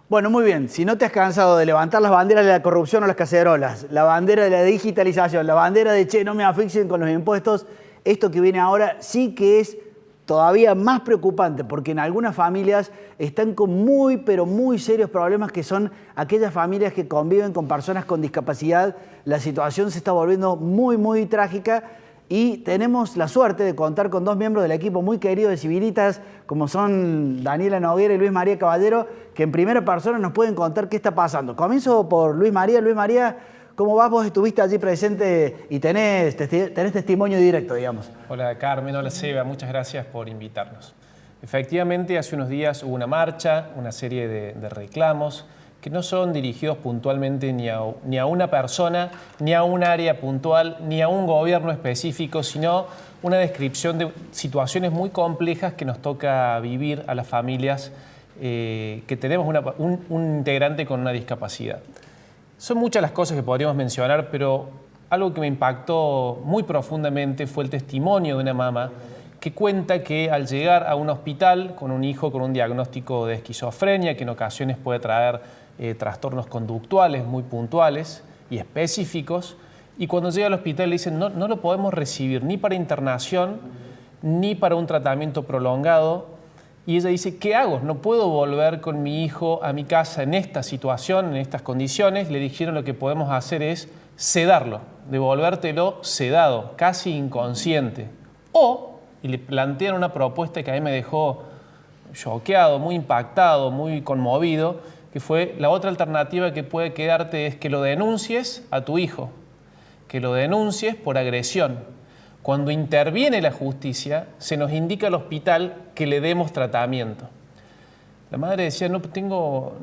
Bueno, muy bien. Si no te has cansado de levantar las banderas de la corrupción o las cacerolas, la bandera de la digitalización, la bandera de che, no me asfixien con los impuestos, esto que viene ahora sí que es todavía más preocupante, porque en algunas familias están con muy, pero muy serios problemas, que son aquellas familias que conviven con personas con discapacidad. La situación se está volviendo muy, muy trágica. Y tenemos la suerte de contar con dos miembros del equipo muy querido de Civilitas, como son Daniela Noguera y Luis María Caballero, que en primera persona nos pueden contar qué está pasando. Comienzo por Luis María. Luis María, ¿cómo vas? Vos estuviste allí presente y tenés testimonio directo, digamos. Hola Carmen, hola Seba, muchas gracias por invitarnos. Efectivamente, hace unos días hubo una marcha, una serie de reclamos que no son dirigidos puntualmente ni a una persona, ni a un área puntual, ni a un gobierno específico, sino una descripción de situaciones muy complejas que nos toca vivir a las familias que tenemos un integrante con una discapacidad. Son muchas las cosas que podríamos mencionar, pero algo que me impactó muy profundamente fue el testimonio de una mamá que cuenta que al llegar a un hospital con un hijo con un diagnóstico de esquizofrenia, que en ocasiones puede traer trastornos conductuales muy puntuales y específicos, y cuando llega al hospital le dicen no lo podemos recibir ni para internación ni para un tratamiento prolongado, y ella dice, ¿qué hago? No puedo volver con mi hijo a mi casa en esta situación, en estas condiciones. Le dijeron lo que podemos hacer es sedarlo, devolvértelo sedado, casi inconsciente. Y le plantearon una propuesta que a mí me dejó choqueado, muy impactado, muy conmovido, que fue la otra alternativa que puede quedarte es que lo denuncies a tu hijo, que lo denuncies por agresión. Cuando interviene la justicia, se nos indica al hospital que le demos tratamiento. La madre decía, no tengo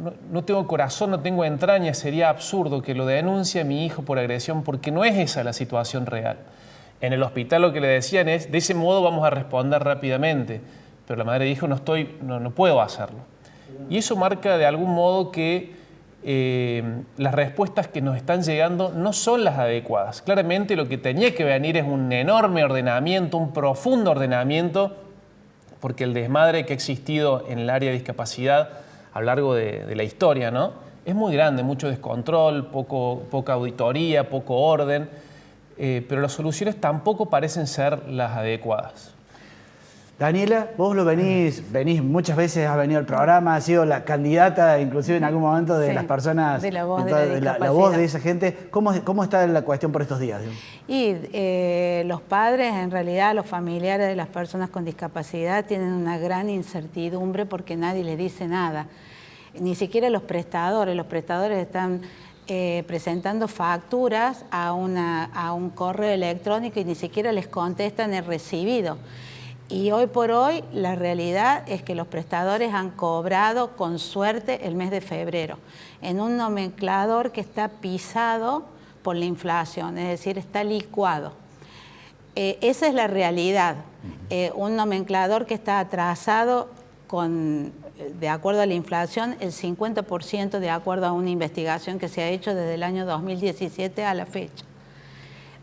corazón, no tengo entrañas, sería absurdo que lo denuncie a mi hijo por agresión, porque no es esa la situación real. En el hospital lo que le decían es, de ese modo vamos a responder rápidamente. Pero la madre dijo, no puedo hacerlo. Y eso marca de algún modo que las respuestas que nos están llegando no son las adecuadas. Claramente lo que tenía que venir es un enorme ordenamiento, un profundo ordenamiento, porque el desmadre que ha existido en el área de discapacidad a lo largo de la historia, ¿no? Es muy grande, mucho descontrol, poca auditoría, poco orden, pero las soluciones tampoco parecen ser las adecuadas. Daniela, vos lo venís muchas veces, has venido al programa, has sido la candidata, inclusive en algún momento, de las personas, de la voz de la voz de esa gente. ¿Cómo está la cuestión por estos días? Y los padres, en realidad, los familiares de las personas con discapacidad tienen una gran incertidumbre porque nadie les dice nada. Ni siquiera los prestadores están presentando facturas a un correo electrónico y ni siquiera les contestan el recibido. Y hoy por hoy la realidad es que los prestadores han cobrado con suerte el mes de febrero en un nomenclador que está pisado por la inflación, es decir, está licuado. Esa es la realidad, un nomenclador que está atrasado de acuerdo a la inflación, el 50% de acuerdo a una investigación que se ha hecho desde el año 2017 a la fecha.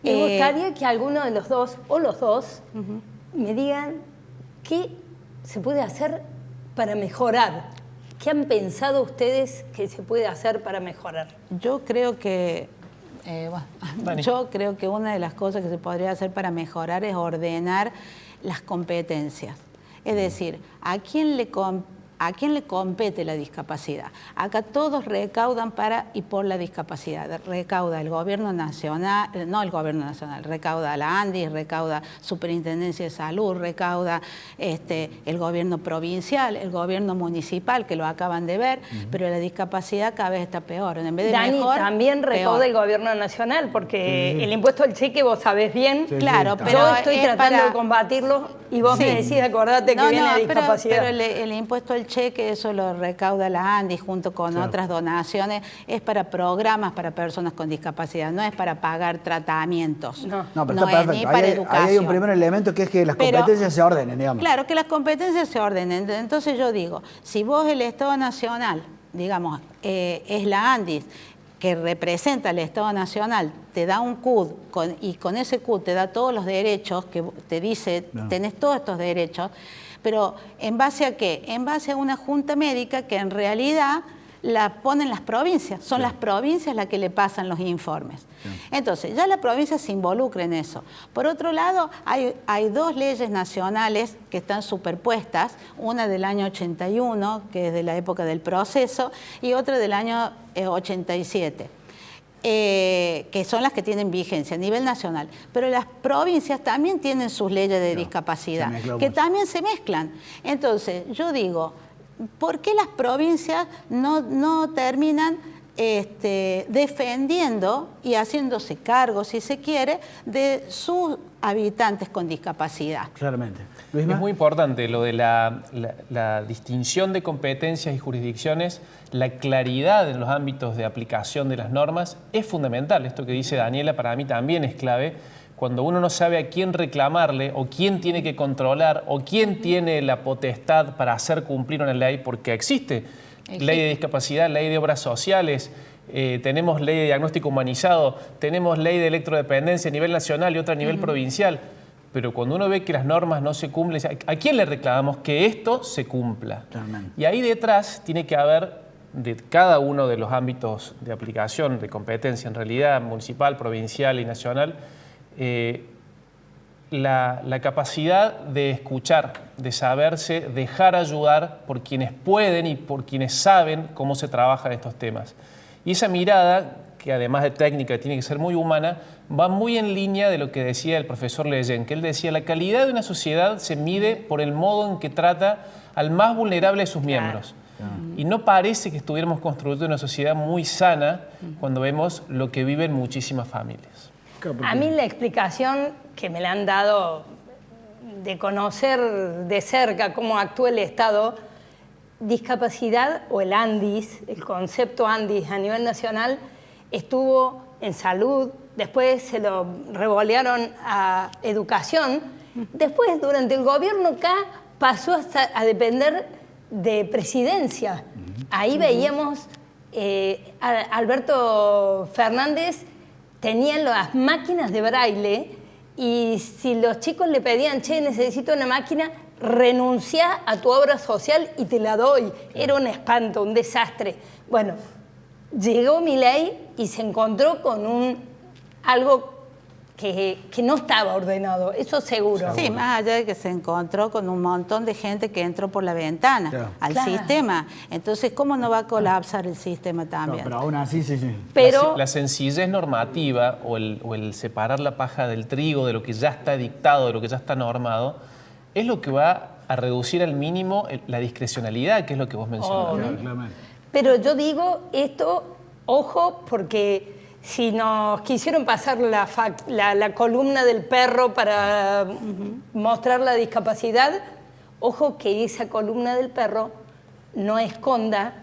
Me gustaría que alguno de los dos, o los dos, me digan qué se puede hacer para mejorar. ¿Qué han pensado ustedes que se puede hacer para mejorar? Yo creo que una de las cosas que se podría hacer para mejorar es ordenar las competencias. Es decir, ¿a quién le compete la discapacidad? Acá todos recaudan para y por la discapacidad. Recauda el gobierno nacional, recauda la ANDIS, recauda Superintendencia de Salud, recauda el gobierno provincial, el gobierno municipal, que lo acaban de ver, pero la discapacidad cada vez está peor. En vez de Dani, mejor, también recauda peor. el gobierno nacional, porque el impuesto al cheque vos sabés bien. Claro, pero yo estoy tratando de combatirlo y vos me decís, acordate que viene la discapacidad. Pero el impuesto al cheque, eso lo recauda la ANDI junto con otras donaciones, es para programas para personas con discapacidad, no es para pagar tratamientos. No, pero no está es perfecto. ni para Ahí educación. hay un primer elemento que es que las competencias se ordenen, digamos. Claro, que las competencias se ordenen. Entonces yo digo, si vos el Estado Nacional, digamos, es la ANDIS, que representa al Estado Nacional, te da un CUD y con ese CUD te da todos los derechos, que te dice, tenés todos estos derechos, pero ¿en base a qué? En base a una junta médica que en realidad la ponen las provincias, son las provincias las que le pasan los informes. Entonces, ya la provincia se involucra en eso. Por otro lado, hay dos leyes nacionales que están superpuestas, una del año 81, que es de la época del proceso, y otra del año 87. Que son las que tienen vigencia a nivel nacional. Pero las provincias también tienen sus leyes de discapacidad, que también se mezclan. Entonces, yo digo, ¿por qué las provincias no terminan defendiendo y haciéndose cargo, si se quiere, de sus habitantes con discapacidad? Claramente. Es muy importante lo de la distinción de competencias y jurisdicciones, la claridad en los ámbitos de aplicación de las normas es fundamental. Esto que dice Daniela para mí también es clave. Cuando uno no sabe a quién reclamarle o quién tiene que controlar o quién tiene la potestad para hacer cumplir una ley, porque existe ley de discapacidad, ley de obras sociales, tenemos ley de diagnóstico humanizado, tenemos ley de electrodependencia a nivel nacional y otra a nivel provincial. Pero cuando uno ve que las normas no se cumplen, ¿a quién le reclamamos que esto se cumpla? Claramente. Y ahí detrás tiene que haber, de cada uno de los ámbitos de aplicación, de competencia en realidad, municipal, provincial y nacional, la capacidad de escuchar, de saberse dejar ayudar por quienes pueden y por quienes saben cómo se trabajan estos temas. Y esa mirada, que además de técnica tiene que ser muy humana, va muy en línea de lo que decía el profesor Leyen, que él decía, la calidad de una sociedad se mide por el modo en que trata al más vulnerable de sus miembros. Y no parece que estuviéramos construyendo una sociedad muy sana cuando vemos lo que viven muchísimas familias. A mí la explicación que me la han dado de conocer de cerca cómo actúa el Estado, discapacidad o el ANDIS, el concepto ANDIS a nivel nacional, estuvo en salud, después se lo revolearon a educación, después durante el gobierno acá pasó a depender de presidencia. Ahí veíamos a Alberto Fernández tenían las máquinas de braille y si los chicos le pedían, che, necesito una máquina, renuncia a tu obra social y te la doy. Era un espanto, un desastre. Bueno, llegó Milei y se encontró con algo que no estaba ordenado, eso seguro. Sí, más allá de que se encontró con un montón de gente que entró por la ventana al sistema. Entonces, ¿cómo no va a colapsar el sistema también? No, pero aún así, sí. Pero la sencillez normativa o el separar la paja del trigo, de lo que ya está dictado, de lo que ya está normado, es lo que va a reducir al mínimo la discrecionalidad, que es lo que vos mencionabas. Pero yo digo esto, ojo, porque si nos quisieron pasar la columna del perro para mostrar la discapacidad, ojo que esa columna del perro no esconda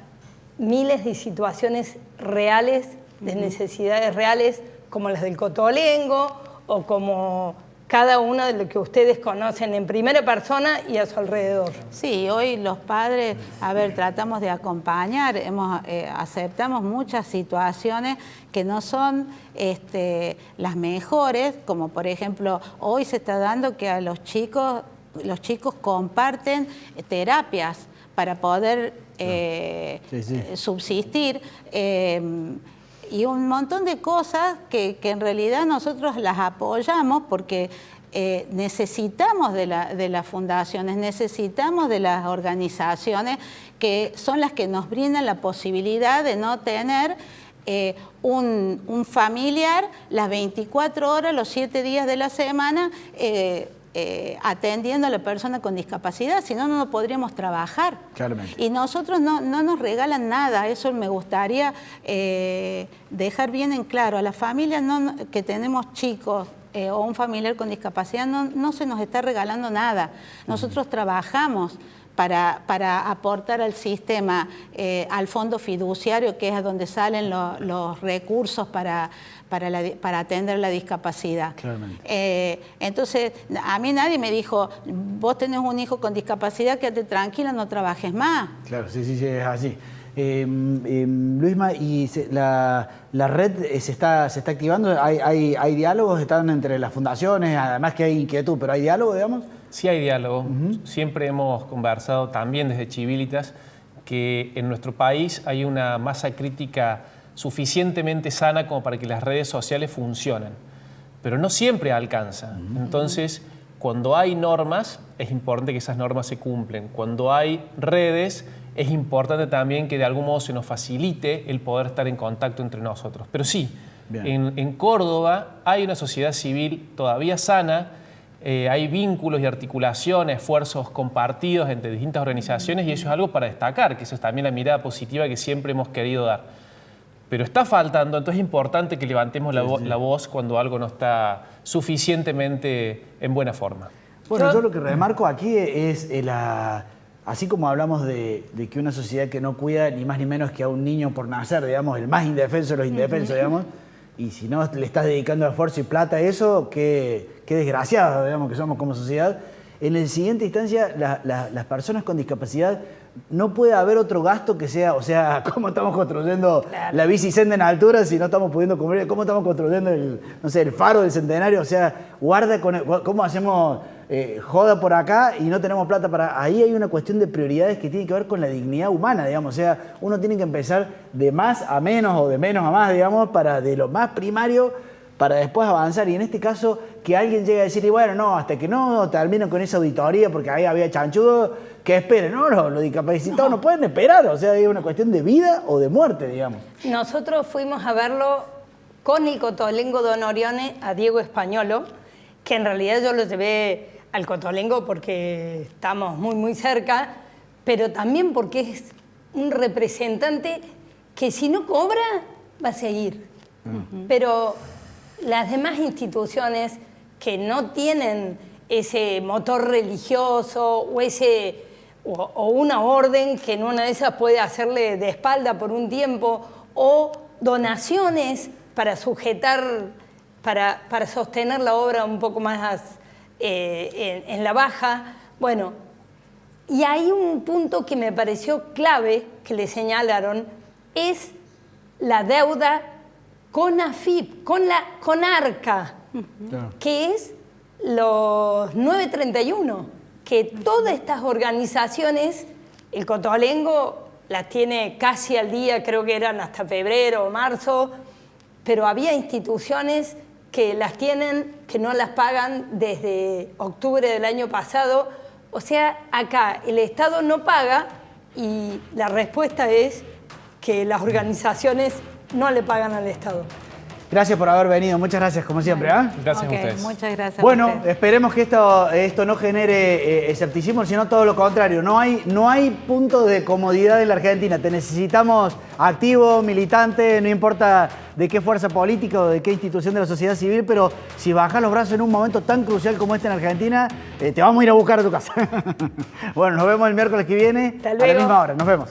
miles de situaciones reales, de necesidades reales, como las del Cotolengo o como cada una de lo que ustedes conocen en primera persona y a su alrededor. Sí, hoy los padres, tratamos de acompañar, aceptamos muchas situaciones que no son las mejores, como por ejemplo, hoy se está dando que a los chicos comparten terapias para poder subsistir, y un montón de cosas que en realidad nosotros las apoyamos porque necesitamos de las fundaciones, necesitamos de las organizaciones que son las que nos brindan la posibilidad de no tener un familiar las 24 horas, los 7 días de la semana, atendiendo a la persona con discapacidad, si no, no podríamos trabajar. Claramente. Y nosotros no nos regalan nada, eso me gustaría dejar bien en claro. A las familias que tenemos chicos o un familiar con discapacidad no se nos está regalando nada. Nosotros trabajamos para aportar al sistema, al fondo fiduciario, que es a donde salen los recursos para atender la discapacidad. Entonces, a mí nadie me dijo, vos tenés un hijo con discapacidad, quédate tranquila, no trabajes más. Claro, sí, es así. Luisma, ¿y la red se está activando? ¿Hay diálogos? ¿Están entre las fundaciones? Además que hay inquietud, pero ¿hay diálogo, digamos? Sí hay diálogo. Siempre hemos conversado también desde Chivilitas que en nuestro país hay una masa crítica suficientemente sana como para que las redes sociales funcionen, pero no siempre alcanza. Entonces, cuando hay normas, es importante que esas normas se cumplen. Cuando hay redes, es importante también que de algún modo se nos facilite el poder estar en contacto entre nosotros. Pero sí, en Córdoba hay una sociedad civil todavía sana, hay vínculos y articulaciones, esfuerzos compartidos entre distintas organizaciones y eso es algo para destacar, que eso es también la mirada positiva que siempre hemos querido dar. Pero está faltando, entonces es importante que levantemos la voz cuando algo no está suficientemente en buena forma. Bueno, yo lo que remarco aquí es así como hablamos de que una sociedad que no cuida ni más ni menos que a un niño por nacer, digamos, el más indefenso de los indefensos, digamos, y si no le estás dedicando esfuerzo y plata a eso, qué desgraciados, digamos, que somos como sociedad. En la siguiente instancia, las personas con discapacidad, no puede haber otro gasto que sea, o sea, ¿cómo estamos construyendo la bicisenda en altura si no estamos pudiendo comer? ¿Cómo estamos construyendo el faro del Centenario? O sea, ¿cómo hacemos joda por acá y no tenemos plata para...? Ahí hay una cuestión de prioridades que tiene que ver con la dignidad humana, digamos. O sea, uno tiene que empezar de más a menos o de menos a más, digamos, de lo más primario para después avanzar. Y en este caso, que alguien llegue a decir, y bueno, no, hasta que no termino con esa auditoría, porque ahí había chanchudo, que esperen. No, los discapacitados no pueden esperar. O sea, es una cuestión de vida o de muerte, digamos. Nosotros fuimos a verlo con el cotolengo Don Orione a Diego Españolo, que en realidad yo lo llevé al cotolengo porque estamos muy, muy cerca, pero también porque es un representante que si no cobra, va a seguir. Pero las demás instituciones que no tienen ese motor religioso o una orden que en una de esas puede hacerle de espalda por un tiempo, o donaciones para sujetar, para sostener la obra un poco más en la baja. Bueno, y hay un punto que me pareció clave que le señalaron, es la deuda con AFIP, con ARCA, que es los 931, que todas estas organizaciones, el cotolengo las tiene casi al día, creo que eran hasta febrero o marzo, pero había instituciones que las tienen, que no las pagan desde octubre del año pasado. O sea, acá el Estado no paga y la respuesta es que las organizaciones no le pagan al Estado. Gracias por haber venido, muchas gracias como siempre. Gracias a ustedes. Muchas gracias. Bueno, esperemos que esto no genere escepticismo, sino todo lo contrario. No hay punto de comodidad en la Argentina. Te necesitamos activo, militante, no importa de qué fuerza política o de qué institución de la sociedad civil, pero si bajas los brazos en un momento tan crucial como este en Argentina, te vamos a ir a buscar a tu casa. Bueno, nos vemos el miércoles que viene a la misma hora. Nos vemos.